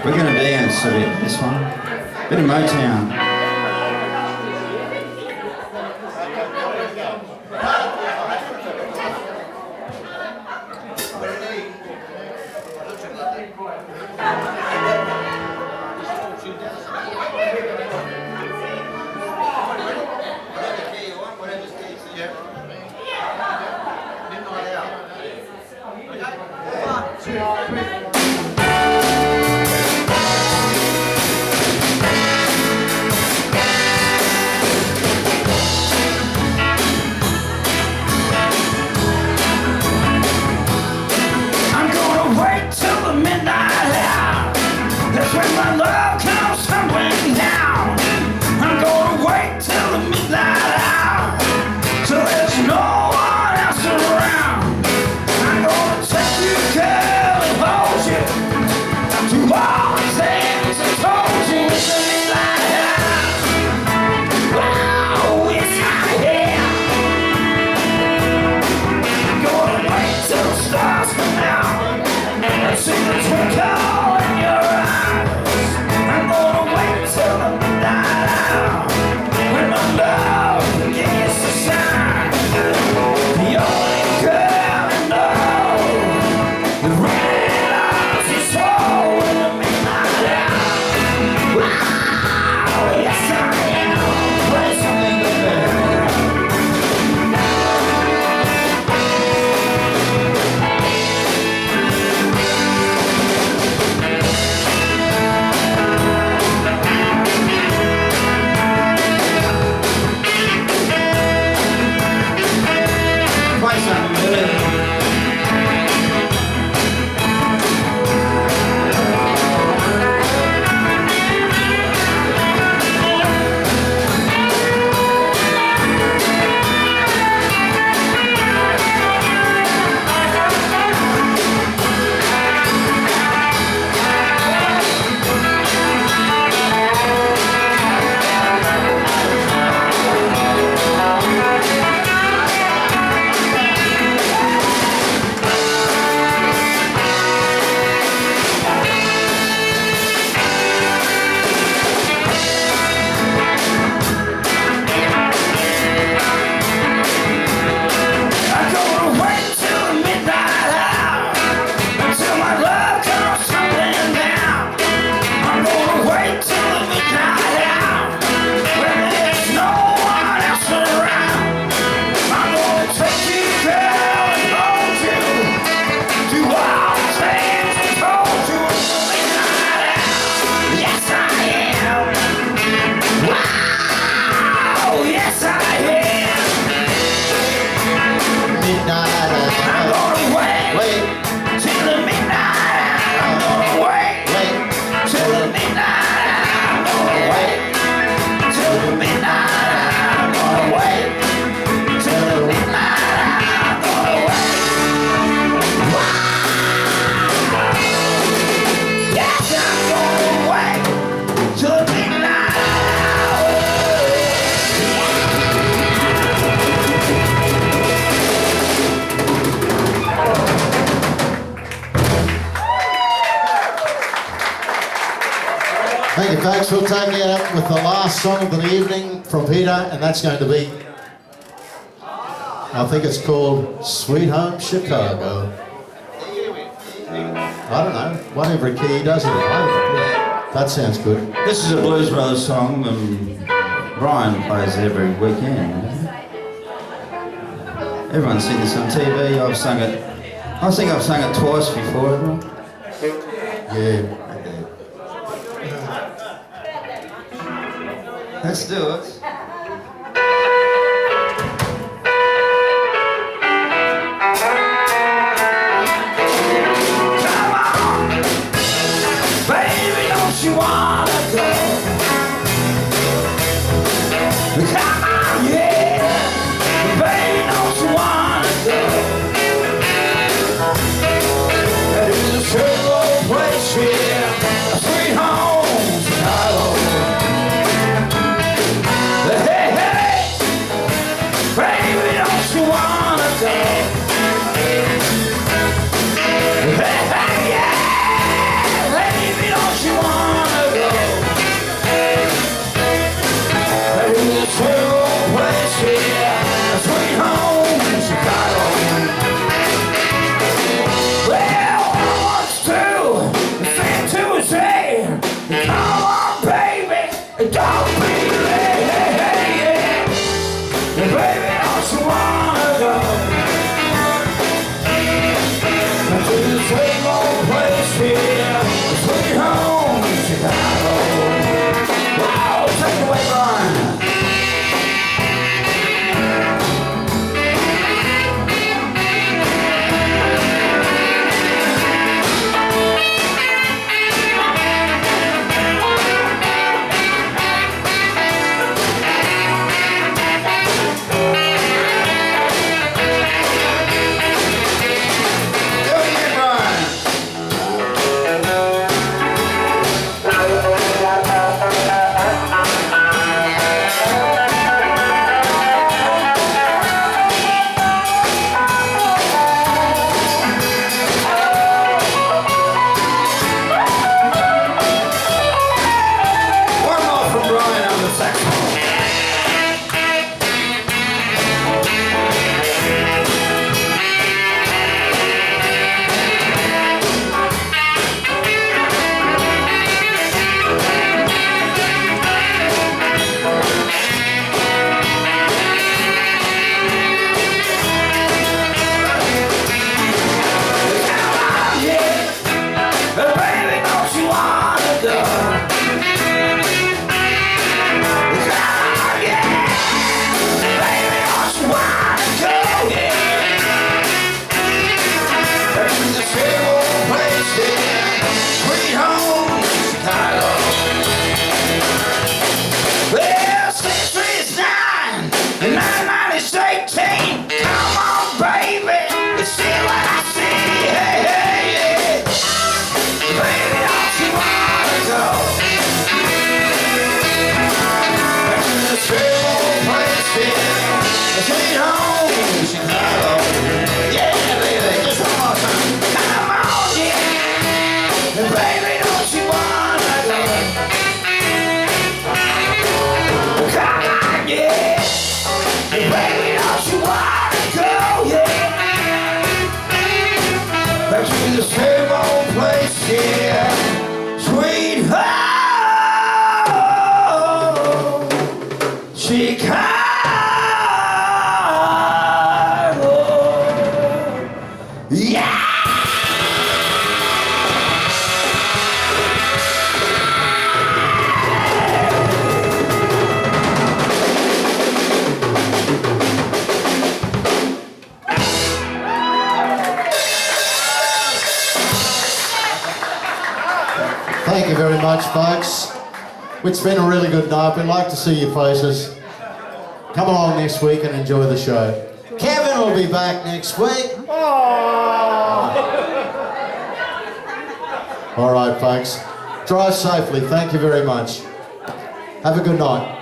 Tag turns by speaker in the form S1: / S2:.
S1: We're going to dance a bit, this one. Bit of Motown.
S2: Thank you, folks. We'll take you out with the last song of the evening from Peter, and that's going to be, I think it's called Sweet Home Chicago. I don't know, whatever key he does it in. That sounds good.
S1: This is a Blues Brothers song, and Brian plays it every weekend. Everyone's seen this on TV. I've sung it. I think I've sung it twice before, haven't I?
S2: Yeah.
S1: Let's do it. Come on, baby, don't you wanna go? Come on, yeah, baby, don't you wanna go? It's a sure old place here, a sweet home, Chicago. Sweet home in Chicago. Yeah, baby, just one more time. Come on, yeah. And baby, don't you wanna go? Come on, yeah. And baby, don't you wanna go? Yeah. Back to the same old place, yeah. Sweet home, Chicago. Yeah!
S2: Thank you very much, folks. It's been a really good night. We'd like to see your faces. Come along next week and enjoy the show. Kevin will be back next week. All right, folks. Drive safely. Thank you very much. Have a good night.